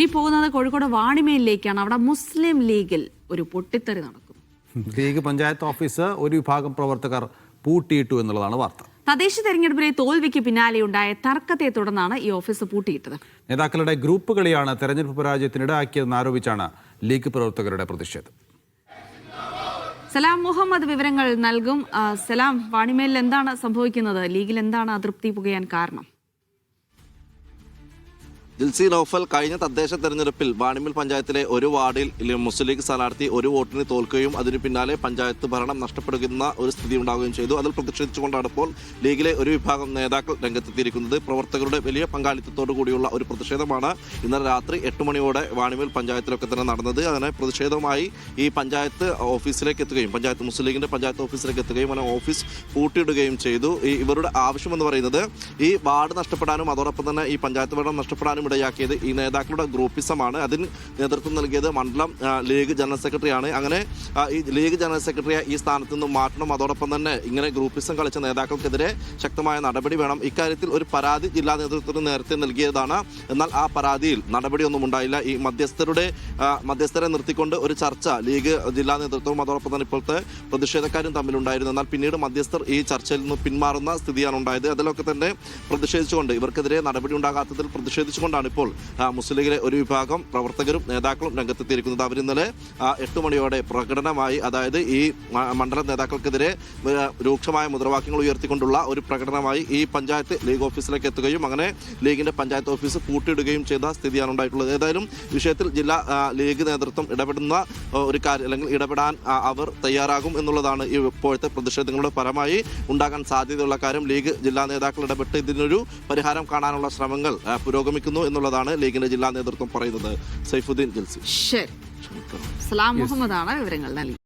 ഈ പോകുന്നത് കോഴിക്കോട് വാണിമേലിലേക്കാണ്. അവിടെ മുസ്ലിം ലീഗിൽ ഒരു പൊട്ടിത്തെറി നടക്കും. ലീഗ് പഞ്ചായത്ത് ഓഫീസ് ഒരു വിഭാഗം പ്രവർത്തകർ പൂട്ടിയിട്ടു എന്നുള്ളതാണ് വാർത്ത. തദ്ദേശ തെരഞ്ഞെടുപ്പിലെ തോൽവിക്ക് പിന്നാലെയുണ്ടായ തർക്കത്തെ തുടർന്നാണ് ഈ ഓഫീസ് പൂട്ടിയിട്ടത്. നേതാക്കളുടെ ഗ്രൂപ്പ് കളിയാണ് തെരഞ്ഞെടുപ്പ് പരാജയത്തിനിടയാക്കിയതെന്ന് ആരോപിച്ചാണ് ലീഗ് പ്രവർത്തകരുടെ പ്രതിഷേധം. സലാം മുഹമ്മദ് വിവരങ്ങൾ നൽകും. സലാം, വാണിമേലിൽ എന്താണ് സംഭവിക്കുന്നത്? ലീഗിൽ എന്താണ് അതൃപ്തി പുകയാൻ കാരണം? ജിൽസി നൌഫൽ, കഴിഞ്ഞ തദ്ദേശ തെരഞ്ഞെടുപ്പിൽ വാണിമേൽ പഞ്ചായത്തിലെ ഒരു വാർഡിൽ മുസ്ലിം ലീഗ് സ്ഥാനാർത്ഥി ഒരു വോട്ടിന് തോൽക്കുകയും അതിന് പിന്നാലെ പഞ്ചായത്ത് ഭരണം നഷ്ടപ്പെടുന്ന ഒരു സ്ഥിതി ഉണ്ടാവുകയും ചെയ്തു. അതിൽ പ്രതിഷേധിച്ചുകൊണ്ടാണ് ഇപ്പോൾ ലീഗിലെ ഒരു വിഭാഗം നേതാക്കൾ രംഗത്തെത്തിയിരിക്കുന്നത്. പ്രവർത്തകരുടെ വലിയ പങ്കാളിത്തത്തോടു കൂടിയുള്ള ഒരു പ്രതിഷേധമാണ് ഇന്നലെ രാത്രി 8 മണിയോടെ വാണിമേൽ പഞ്ചായത്തിലൊക്കെ തന്നെ നടന്നത്. അതിനെ പ്രതിഷേധവുമായി ഈ പഞ്ചായത്ത് ഓഫീസിലേക്ക് എത്തുകയും പഞ്ചായത്ത് മുസ്ലിം ലീഗിന്റെ പഞ്ചായത്ത് ഓഫീസിലേക്ക് എത്തുകയും അങ്ങനെ ഓഫീസ് പൂട്ടിയിടുകയും ചെയ്തു. ഇവരുടെ ആവശ്യമെന്ന് പറയുന്നത് ഈ വാർഡ് നഷ്ടപ്പെടാനും അതോടൊപ്പം തന്നെ ഈ പഞ്ചായത്ത് ഭരണം നഷ്ടപ്പെടാനും ഇടയാക്കിയത് ഈ നേതാക്കളുടെ ഗ്രൂപ്പിസമാണ്. അതിന് നേതൃത്വം നൽകിയത് മണ്ഡലം ലീഗ് ജനറൽ സെക്രട്ടറിയാണ്. അങ്ങനെ ഈ ലീഗ് ജനറൽ സെക്രട്ടറിയെ ഈ സ്ഥാനത്ത് നിന്ന് മാറ്റണം. അതോടൊപ്പം തന്നെ ഇങ്ങനെ ഗ്രൂപ്പിസം കളിച്ച നേതാക്കൾക്കെതിരെ ശക്തമായ നടപടി വേണം. ഇക്കാര്യത്തിൽ ഒരു പരാതി ജില്ലാ നേതൃത്വത്തിന് നേരത്തെ നൽകിയതാണ്. എന്നാൽ ആ പരാതിയിൽ നടപടിയൊന്നും ഉണ്ടായില്ല. ഈ മധ്യസ്ഥരെ നിർത്തിക്കൊണ്ട് ഒരു ചർച്ച ലീഗ് ജില്ലാ നേതൃത്വവും അതോടൊപ്പം തന്നെ ഇപ്പോഴത്തെ പ്രതിഷേധക്കാരും തമ്മിലുണ്ടായിരുന്നു. എന്നാൽ പിന്നീട് മധ്യസ്ഥർ ഈ ചർച്ചയിൽ നിന്ന് പിന്മാറുന്ന സ്ഥിതിയാണ് ഉണ്ടായത്. അതിലൊക്കെ തന്നെ പ്രതിഷേധിച്ചുകൊണ്ട് ഇവർക്കെതിരെ നടപടി ഉണ്ടാകാത്തതിൽ പ്രതിഷേധിച്ചുകൊണ്ടാണ് ഇപ്പോൾ മുസ്ലിം ലീഗിലെ ഒരു വിഭാഗം പ്രവർത്തകരും നേതാക്കളും രംഗത്തെത്തിയിരിക്കുന്നത്. അവർ ഇന്നലെ 8 മണിയോടെ പ്രകടനമായി, അതായത് ഈ മണ്ഡലം നേതാക്കൾക്കെതിരെ രൂക്ഷമായ മുദ്രാവാക്യങ്ങൾ ഉയർത്തിക്കൊണ്ടുള്ള ഒരു പ്രകടനമായി ഈ പഞ്ചായത്ത് ലീഗ് ഓഫീസിലേക്ക് എത്തുകയും അങ്ങനെ ലീഗിന്റെ പഞ്ചായത്ത് ഓഫീസ് പൂട്ടിയിടുകയും ചെയ്ത സ്ഥിതിയാണ് ഉണ്ടായിട്ടുള്ളത്. ഏതായാലും വിഷയത്തിൽ ജില്ലാ ലീഗ് നേതൃത്വം ഇടപെടുന്ന ഒരു കാര്യം അല്ലെങ്കിൽ ഇടപെടാൻ അവർ തയ്യാറാകും എന്നുള്ളതാണ് ഇപ്പോഴത്തെ പ്രതിഷേധങ്ങളുടെ ഫലമായി ഉണ്ടാകാൻ സാധ്യതയുള്ള കാര്യം. ലീഗ് ജില്ലാ നേതാക്കൾ ഇടപെട്ട് ഇതിനൊരു പരിഹാരം കാണാനുള്ള ശ്രമങ്ങൾ പുരോഗമിക്കുന്നു എന്നുള്ളതാണ് ലീഗിന്റെ ജില്ലാ നേതൃത്വം പറയുന്നത്. സൈഫുദ്ദീൻ, ജിൽസി. ശരി, സലാം മുഹമ്മദാണ് വിവരങ്ങൾ നൽകി.